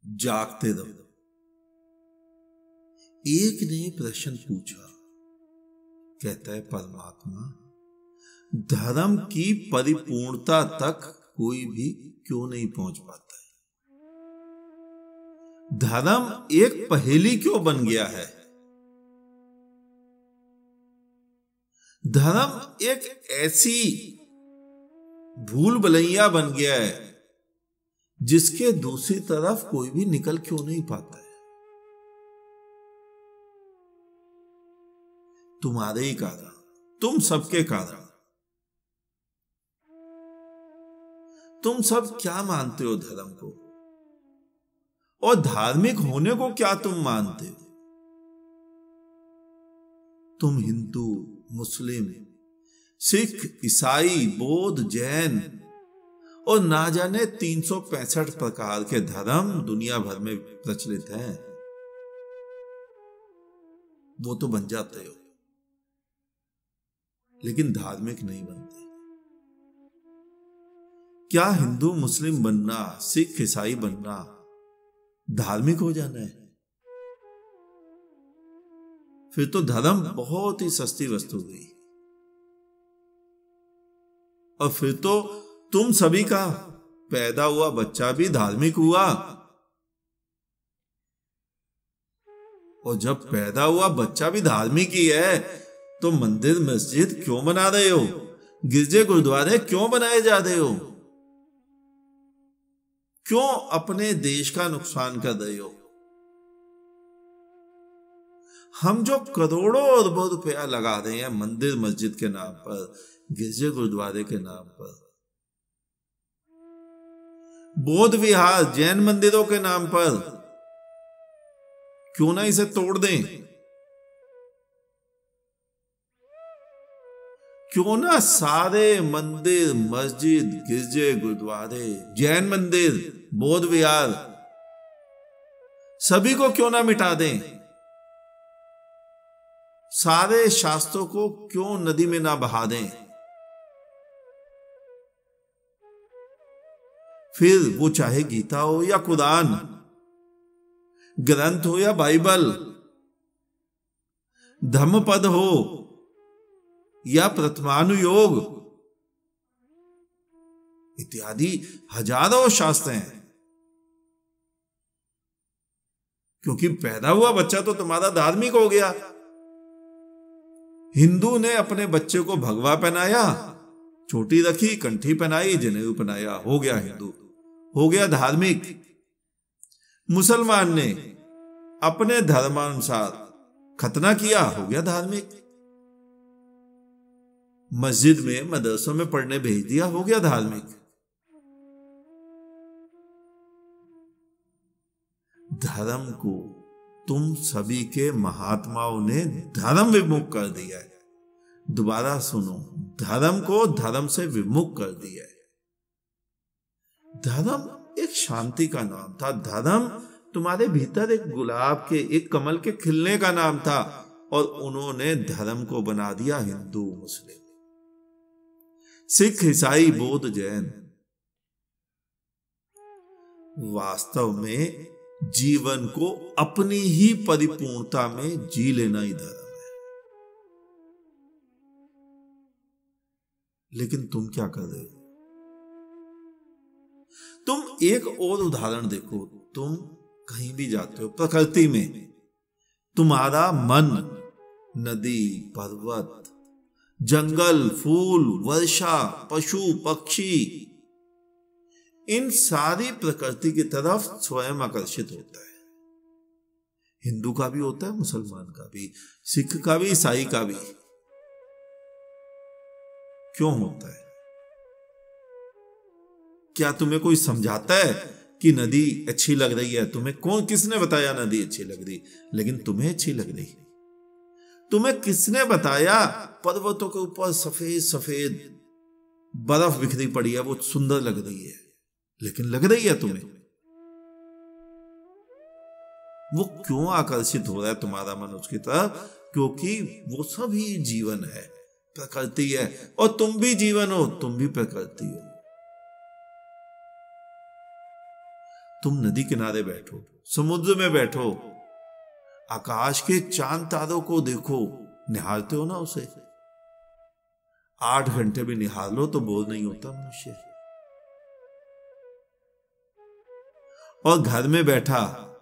जागते रहो। एक ने प्रश्न पूछा, कहता है परमात्मा, धर्म की परिपूर्णता तक कोई भी क्यों नहीं पहुंच पाता है? धर्म एक पहेली क्यों बन गया है? धर्म एक ऐसी भूल भुलैया बन गया है जिसके दूसरी तरफ कोई भी निकल क्यों नहीं पाता है? तुम्हारे ही कारण, तुम सबके कारण। तुम सब क्या मानते हो धर्म को, और धार्मिक होने को क्या तुम मानते हो? तुम हिंदू, मुस्लिम, सिख, ईसाई, बौद्ध, जैन और ना जाने 365 प्रकार के धर्म दुनिया भर में प्रचलित हैं, वो तो बन जाते हो, लेकिन धार्मिक नहीं बनते। क्या हिंदू मुस्लिम बनना, सिख ईसाई बनना धार्मिक हो जाना है? फिर तो धर्म बहुत ही सस्ती वस्तु हुई। और फिर तो तुम सभी का पैदा हुआ बच्चा भी धार्मिक हुआ। और जब पैदा हुआ बच्चा भी धार्मिक ही है, तो मंदिर मस्जिद क्यों बना रहे हो? गिरजे गुरुद्वारे क्यों बनाए जा रहे हो? क्यों अपने देश का नुकसान कर रहे हो? हम जो करोड़ों अरबों रुपया लगा रहे हैं मंदिर मस्जिद के नाम पर, गिरजे गुरुद्वारे के नाम पर, बौद्ध विहार जैन मंदिरों के नाम पर, क्यों ना इसे तोड़ दें? क्यों ना सारे मंदिर मस्जिद गिरजे गुरुद्वारे जैन मंदिर बौद्ध विहार सभी को क्यों ना मिटा दें? सारे शास्त्रों को क्यों नदी में ना बहा दें? फिर वो चाहे गीता हो या कुरान, ग्रंथ हो या बाइबल, धम्मपद हो या प्रथमानुयोग इत्यादि हजारों शास्त्र हैं। क्योंकि पैदा हुआ बच्चा तो तुम्हारा धार्मिक हो गया। हिंदू ने अपने बच्चे को भगवा पहनाया, चोटी रखी, कंठी पहनाई, जनेऊ पहनाया, हो गया हिंदू, हो गया धार्मिक। मुसलमान ने अपने धर्मानुसार खतना किया, हो गया धार्मिक। मस्जिद में मदरसों में पढ़ने भेज दिया, हो गया धार्मिक। धर्म को तुम सभी के महात्माओं ने धर्म विमुख कर दिया है। दोबारा सुनो, धर्म को धर्म से विमुख कर दिया है। धर्म एक शांति का नाम था। धर्म तुम्हारे भीतर एक गुलाब के, एक कमल के खिलने का नाम था, और उन्होंने धर्म को बना दिया हिंदू मुस्लिम सिख ईसाई बौद्ध जैन। वास्तव में जीवन को अपनी ही परिपूर्णता में जी लेना ही धर्म है। लेकिन तुम क्या कर रहे हो? तुम एक और उदाहरण देखो। तुम कहीं भी जाते हो प्रकृति में, तुम्हारा मन नदी, पर्वत, जंगल, फूल, वर्षा, पशु, पक्षी, इन सारी प्रकृति की तरफ स्वयं आकर्षित होता है। हिंदू का भी होता है, मुसलमान का भी, सिख का भी, ईसाई का भी। क्यों होता है? क्या तुम्हें कोई समझाता है कि नदी अच्छी लग रही है? तुम्हें किसने बताया नदी अच्छी लग रही? लेकिन तुम्हें अच्छी लग रही। तुम्हें किसने बताया पर्वतों के ऊपर सफेद सफेद बर्फ बिखरी पड़ी है, वो सुंदर लग रही है? लेकिन लग रही है तुम्हें। वो क्यों आकर्षित हो रहा है तुम्हारा मन उसकी तरफ? क्योंकि वो सभी जीवन है, प्रकृति है, और तुम भी जीवन हो, तुम भी प्रकृति हो। तुम नदी किनारे बैठो, समुद्र में बैठो, आकाश के चांद तारों को देखो, निहारते हो ना उसे, 8 घंटे भी निहार लो तो बोर नहीं होता मनुष्य। और घर में बैठा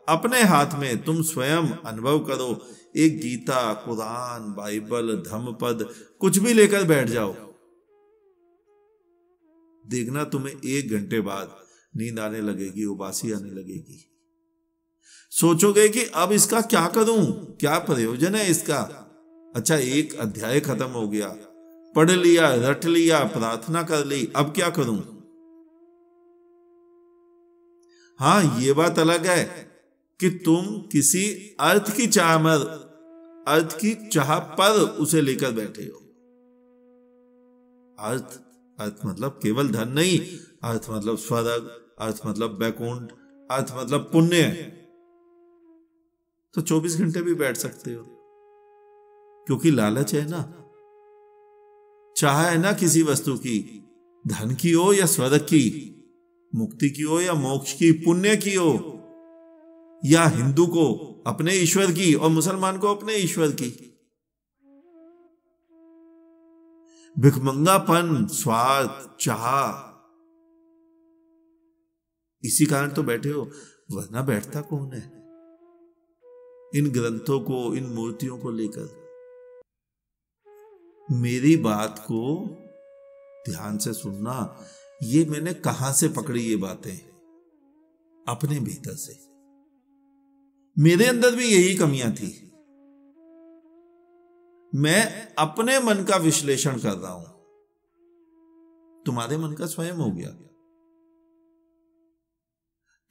अपने हाथ में तुम स्वयं अनुभव करो, एक गीता, कुरान, बाइबल, धम्मपद कुछ भी लेकर बैठ जाओ, देखना तुम्हें 1 घंटे बाद नींद आने लगेगी, उबासी आने लगेगी। सोचोगे कि अब इसका क्या करूं, क्या प्रयोजन है इसका। अच्छा, 1 अध्याय खत्म हो गया, पढ़ लिया, रट लिया, प्रार्थना कर ली, अब क्या करूं। हाँ, ये बात अलग है कि तुम किसी अर्थ की चाह पर उसे लेकर बैठे हो। अर्थ मतलब केवल धन नहीं, अर्थ मतलब स्वर्ग, अर्थ मतलब वैकुंठ, अर्थ मतलब पुण्य। तो 24 घंटे भी बैठ सकते हो, क्योंकि लालच है ना, चाह है ना किसी वस्तु की, धन की हो या स्वर्ग की, मुक्ति की हो या मोक्ष की, पुण्य की हो या हिंदू को अपने ईश्वर की और मुसलमान को अपने ईश्वर की। भिखमंगापन, स्वार्थ, चाह, इसी कारण तो बैठे हो, वरना बैठता कौन है इन ग्रंथों को, इन मूर्तियों को लेकर। मेरी बात को ध्यान से सुनना, ये मैंने कहां से पकड़ी ये बातें, अपने भीतर से। मेरे अंदर भी यही कमियां थी, मैं अपने मन का विश्लेषण कर रहा हूं, तुम्हारे मन का स्वयं हो गया।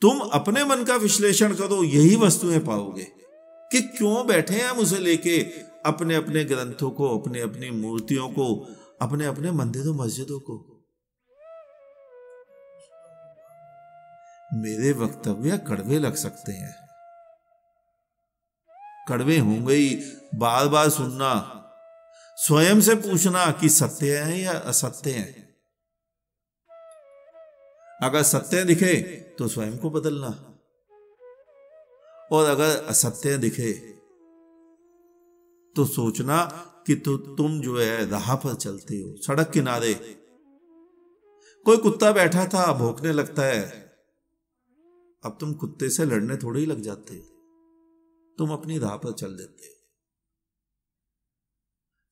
तुम अपने मन का विश्लेषण करो, यही वस्तुएं पाओगे कि क्यों बैठे हैं हम उसे लेके, अपने अपने ग्रंथों को, अपने अपनी मूर्तियों को, अपने अपने मंदिरों मस्जिदों को। मेरे वक्तव्य कड़वे लग सकते हैं, कड़वे होंगे ही, बार बार सुनना, स्वयं से पूछना कि सत्य है या असत्य है। अगर सत्य दिखे तो स्वयं को बदलना, और अगर असत्य दिखे तो सोचना कि तुम जो है राह पर चलते हो, सड़क किनारे कोई कुत्ता बैठा था, भौंकने लगता है, अब तुम कुत्ते से लड़ने थोड़े ही लग जाते हो, तुम अपनी राह पर चल देते हो।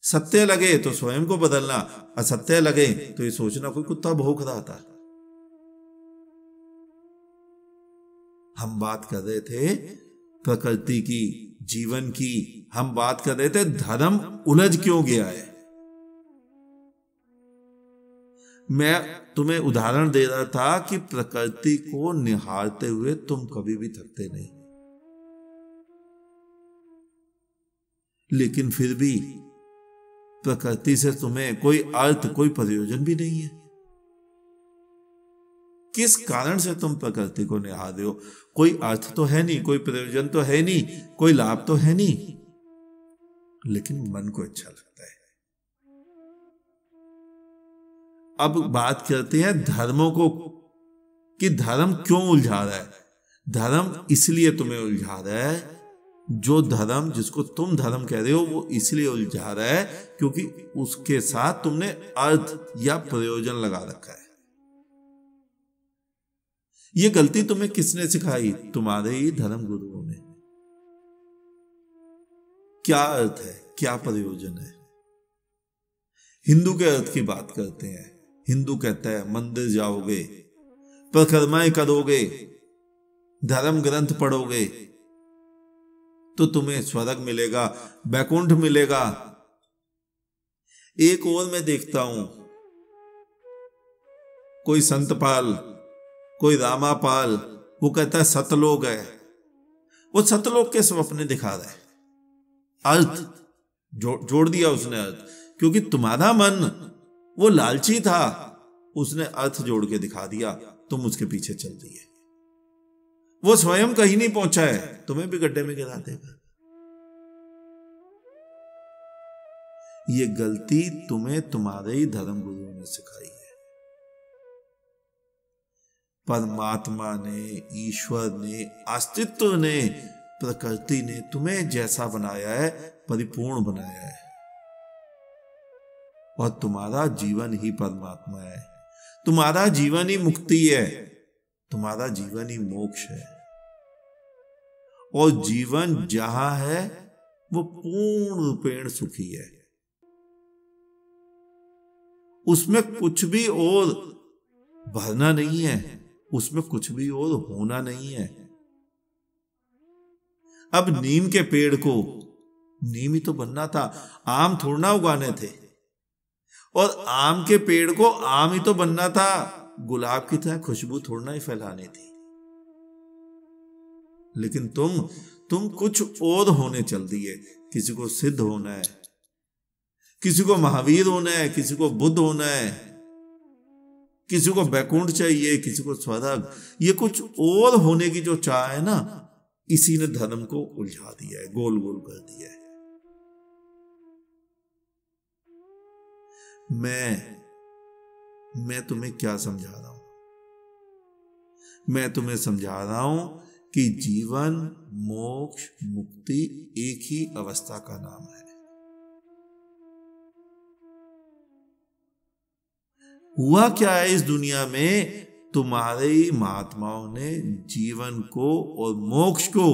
सत्य लगे तो स्वयं को बदलना, असत्य लगे तो ये सोचना कोई कुत्ता भौंक रहा था। हम बात कर रहे थे प्रकृति की, जीवन की, हम बात कर रहे थे धर्म उलझ क्यों गया है। मैं तुम्हें उदाहरण दे रहा था कि प्रकृति को निहारते हुए तुम कभी भी थकते नहीं, लेकिन फिर भी प्रकृति से तुम्हें कोई अर्थ, कोई प्रयोजन भी नहीं है। किस कारण से तुम प्रकृति को निहार रहे हो? कोई अर्थ तो है नहीं, कोई प्रयोजन तो है नहीं, कोई लाभ तो है नहीं, लेकिन मन को अच्छा लगता है। अब बात करते हैं धर्मों को, कि धर्म क्यों उलझा रहा है। धर्म इसलिए तुम्हें उलझा रहा है, जो धर्म जिसको तुम धर्म कह रहे हो वो इसलिए उलझा रहा है क्योंकि उसके साथ तुमने अर्थ या प्रयोजन लगा रखा है। ये गलती तुम्हें किसने सिखाई? तुम्हारे ही धर्म गुरुओं ने। क्या अर्थ है, क्या प्रयोजन है? हिंदू के अर्थ की बात करते हैं। हिंदू कहता है मंदिर जाओगे, परिक्रमाएं करोगे, धर्म ग्रंथ पढ़ोगे तो तुम्हें स्वर्ग मिलेगा, वैकुंठ मिलेगा। एक और मैं देखता हूं, कोई संतपाल, कोई रामापाल, वो कहता है सतलोक है। वो सतलोक के स्वप्न दिखा रहा है, अर्थ जोड़ दिया उसने अर्थ, क्योंकि तुम्हारा मन वो लालची था, उसने अर्थ जोड़ के दिखा दिया, तुम उसके पीछे चल दिए। वो स्वयं कहीं नहीं पहुंचा है, तुम्हें भी गड्ढे में गिरा देगा। ये गलती तुम्हें तुम्हारे ही धर्म गुरुओं ने सिखाई है। परमात्मा ने, ईश्वर ने, अस्तित्व ने, प्रकृति ने तुम्हें जैसा बनाया है परिपूर्ण बनाया है, और तुम्हारा जीवन ही परमात्मा है, तुम्हारा जीवन ही मुक्ति है, तुम्हारा जीवन ही मोक्ष है। और जीवन जहां है वो पूर्ण रूपेण सुखी है, उसमें कुछ भी और भरना नहीं है, उसमें कुछ भी और होना नहीं है। अब नीम के पेड़ को नीम ही तो बनना था, आम थोड़ा ना उगाने थे, और आम के पेड़ को आम ही तो बनना था, गुलाब की तरह खुशबू थोड़ा ही फैलानी थी। लेकिन तुम कुछ और होने चल दिए। किसी को सिद्ध होना है, किसी को महावीर होना है, किसी को बुद्ध होना है, किसी को बैकुंठ चाहिए, किसी को स्वर्ग। ये कुछ और होने की जो चाह है ना, इसी ने धर्म को उलझा दिया है, गोल गोल कर दिया है। मैं तुम्हें क्या समझा रहा हूं? मैं तुम्हें समझा रहा हूं कि जीवन, मोक्ष, मुक्ति एक ही अवस्था का नाम है। हुआ क्या है इस दुनिया में, तुम्हारे महात्माओं ने जीवन को और मोक्ष को,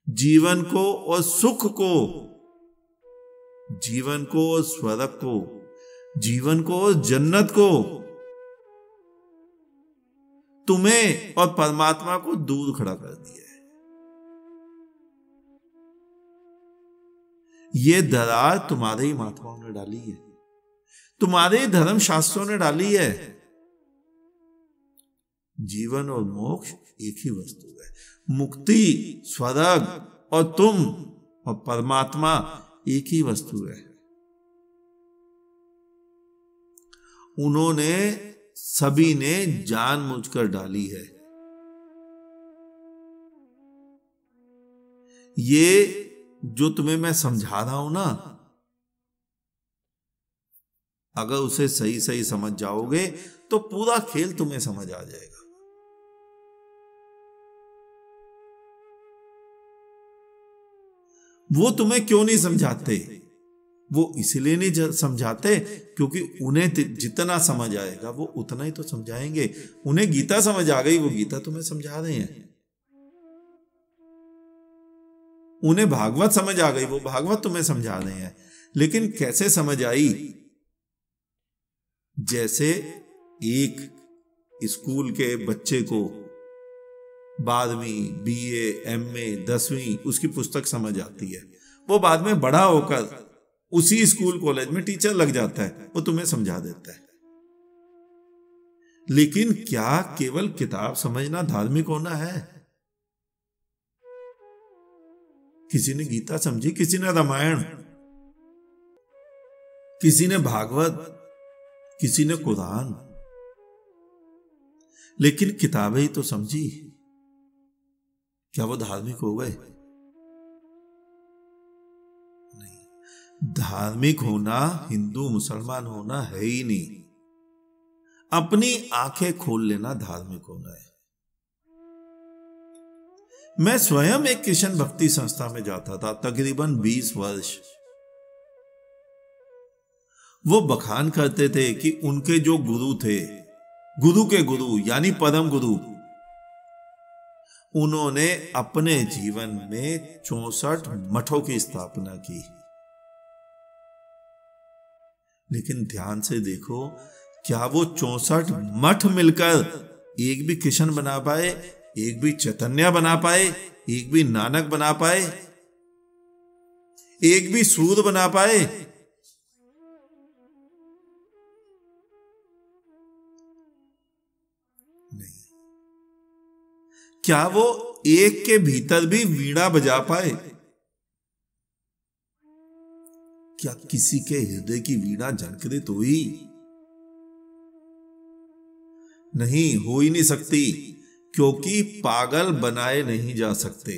जीवन को और सुख को, जीवन को और स्वर्ग को, जीवन को और जन्नत को, तुम्हें और परमात्मा को दूर खड़ा कर दिया है। ये दरार तुम्हारे ही महात्माओं ने डाली है, तुम्हारे धर्म शास्त्रों ने डाली है। जीवन और मोक्ष एक ही वस्तु है, मुक्ति, स्वर्ग और तुम और परमात्मा एक ही वस्तु है। उन्होंने सभी ने जानबूझकर डाली है। ये जो तुम्हें मैं समझा रहा हूं ना, अगर उसे सही सही समझ जाओगे तो पूरा खेल तुम्हें समझ आ जाएगा। वो तुम्हें क्यों नहीं समझाते? वो इसलिए नहीं समझाते क्योंकि उन्हें जितना समझ आएगा वो उतना ही तो समझाएंगे। उन्हें गीता समझ आ गई, वो गीता तुम्हें समझा रहे हैं। उन्हें भागवत समझ आ गई, वो भागवत तुम्हें समझा रहे हैं। लेकिन कैसे समझ आई? जैसे एक स्कूल के बच्चे को 12वीं, BA, MA, 10वीं उसकी पुस्तक समझ आती है, वो बाद में बड़ा होकर उसी स्कूल कॉलेज में टीचर लग जाता है, वो तुम्हें समझा देता है। लेकिन क्या केवल किताब समझना धार्मिक होना है? किसी ने गीता समझी, किसी ने रामायण, किसी ने भागवत, किसी ने कुरान, लेकिन किताबें ही तो समझी। क्या वो धार्मिक हो गए? नहीं। धार्मिक होना हिंदू मुसलमान होना है ही नहीं। अपनी आंखें खोल लेना धार्मिक होना है। मैं स्वयं एक कृष्ण भक्ति संस्था में जाता था तकरीबन 20 वर्ष। वो बखान करते थे कि उनके जो गुरु थे, गुरु के गुरु यानी परम गुरु, उन्होंने अपने जीवन में 64 मठों की स्थापना की। लेकिन ध्यान से देखो, क्या वो 64 मठ मिलकर एक भी कृष्ण बना पाए, एक भी चैतन्य बना पाए, एक भी नानक बना पाए, एक भी सूर बना पाए? नहीं। क्या वो एक के भीतर भी वीणा बजा पाए? क्या किसी के हृदय की वीणा झनकृत हुई? नहीं, हो ही नहीं सकती, क्योंकि पागल बनाए नहीं जा सकते।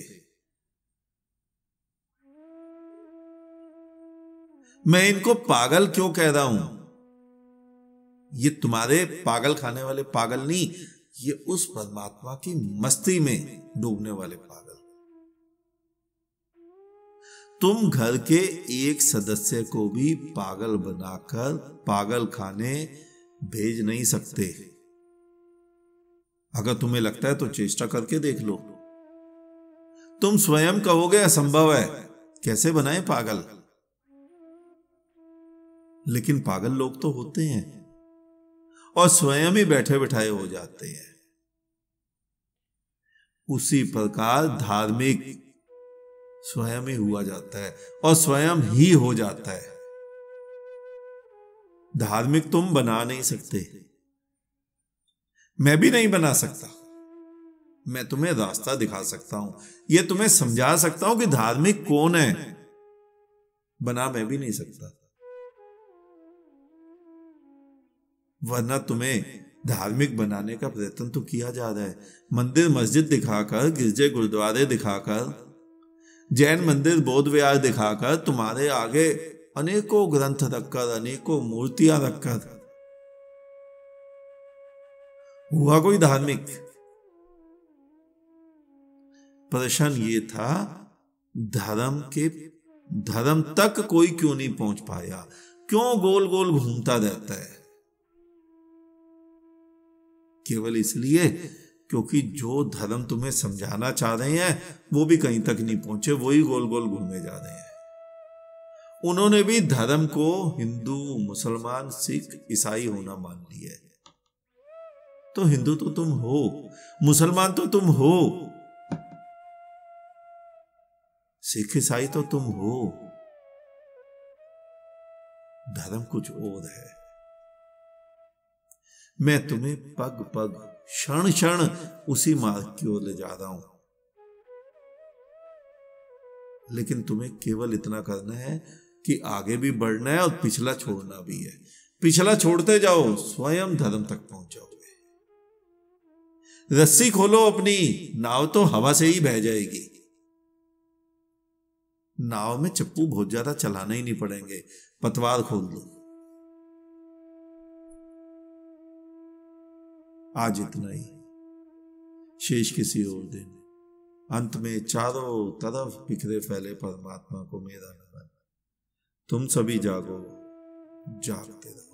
मैं इनको पागल क्यों कह रहा हूं? ये तुम्हारे पागल खाने वाले पागल नहीं, ये उस परमात्मा की मस्ती में डूबने वाले पागल। तुम घर के एक सदस्य को भी पागल बनाकर पागल खाने भेज नहीं सकते। अगर तुम्हें लगता है तो चेष्टा करके देख लो। तुम स्वयं कहोगे असंभव है, कैसे बनाए पागल, लेकिन पागल लोग तो होते हैं और स्वयं ही बैठे बिठाए हो जाते हैं। उसी प्रकार धार्मिक स्वयं ही हुआ जाता है और स्वयं ही हो जाता है। धार्मिक तुम बना नहीं सकते, मैं भी नहीं बना सकता। मैं तुम्हें रास्ता दिखा सकता हूं, यह तुम्हें समझा सकता हूं कि धार्मिक कौन है, बना मैं भी नहीं सकता। वरना तुम्हें धार्मिक बनाने का प्रयत्न तो किया जा रहा है। मंदिर मस्जिद दिखाकर, गिरजे गुरुद्वारे दिखाकर, जैन मंदिर बौद्ध विहार दिखाकर, तुम्हारे आगे अनेकों ग्रंथ रखकर, अनेकों मूर्तियां रखकर, हुआ कोई धार्मिक? प्रश्न ये था, धर्म तक कोई क्यों नहीं पहुंच पाया? क्यों गोल गोल घूमता रहता है? केवल इसलिए क्योंकि जो धर्म तुम्हें समझाना चाह रहे हैं वो भी कहीं तक नहीं पहुंचे, वही गोल गोल घूमे जा रहे हैं। उन्होंने भी धर्म को हिंदू, मुसलमान, सिख, ईसाई होना मान लिया है। तो हिंदू तो तुम हो, मुसलमान तो तुम हो, सिख ईसाई तो तुम हो, धर्म कुछ और है। मैं तुम्हें पग पग, क्षण क्षण उसी मार्ग की ओर ले जा रहा हूं, लेकिन तुम्हें केवल इतना करना है कि आगे भी बढ़ना है और पिछला छोड़ना भी है। पिछला छोड़ते जाओ, स्वयं धर्म तक पहुंच जाओगे। रस्सी खोलो अपनी, नाव तो हवा से ही बह जाएगी। नाव में चप्पू बहुत ज्यादा चलाना ही नहीं पड़ेंगे, पतवार खोल दो। आज इतना ही, शेष किसी और दिन। अंत में चारों तरफ बिखरे फैले परमात्मा को मेरा नमन। तुम सभी जागो, जागते रहो।